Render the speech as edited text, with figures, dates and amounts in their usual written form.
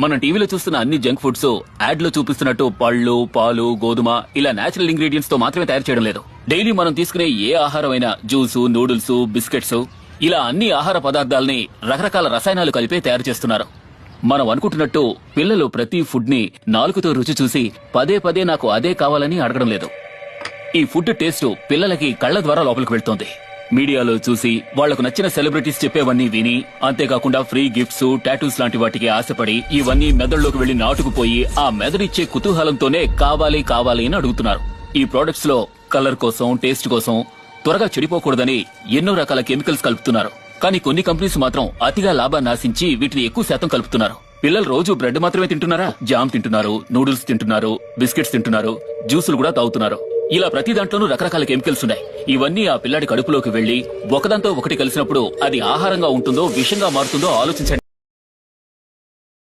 మనం టీవీలో చూస్తున్న అన్ని జంక్ ఫుడ్స్ యాడ్ లో చూపిస్తున్నట్టు పళ్ళు, పాలు, గోధుమ ఇలా నేచురల్ ఇంగ్రీడియంట్స్ తో మాత్రమే తయారు చేయడం లేదు. డైలీ మనం తీసుకునే ఏ ఆహారమైనా జ్యూసు, నూడిల్స్, బిస్కెట్స్ ఇలా అన్ని ఆహార పదార్థాలని రకరకాల రసాయనాలు కలిపే తయారు చేస్తున్నారు. మనం అనుకుంటున్నట్టు పిల్లలు ప్రతి ఫుడ్ ని నాలుగుతో రుచి చూసి పదే పదే నాకు అదే కావాలని అడగడం లేదు. ఈ ఫుడ్ టేస్ట్ పిల్లలకి కళ్ల ద్వారా లోపలికి వెళ్తోంది. మీడియాలో చూసి వాళ్లకు నచ్చిన సెలబ్రిటీస్ చెప్పేవన్నీ విని, అంతేకాకుండా ఫ్రీ గిఫ్ట్స్, టాటూస్ లాంటి వాటికి ఆశపడి ఇవన్నీ మెదడులోకి వెళ్లి నాటుకుపోయి ఆ మెదడిచ్చే కుతూహలంతోనే కావాలి కావాలి అని అడుగుతున్నారు. ఈ ప్రొడక్ట్స్ లో కలర్ కోసం, టేస్ట్ కోసం త్వరగా చెడిపోకూడదని ఎన్నో రకాల కెమికల్స్ కలుపుతున్నారు. కానీ కొన్ని కంపెనీస్ మాత్రం అతిగా లాభాన్ని ఆశించి వీటిని ఎక్కువ శాతం కలుపుతున్నారు. పిల్లలు రోజు బ్రెడ్ మాత్రమే తింటున్నారా? జామ్ తింటున్నారు, నూడిల్స్ తింటున్నారు, బిస్కెట్స్ తింటున్నారు, జ్యూసులు కూడా తాగుతున్నారు. ఇలా ప్రతి దాంట్లోనూ రకరకాల కెమికల్స్ ఉన్నాయి. ఇవన్నీ ఆ పిల్లాడి కడుపులోకి వెళ్లి ఒకదాంతో ఒకటి కలిసినప్పుడు అది ఆహారంగా ఉంటుందో విషంగా మారుతుందో ఆలోచించండి.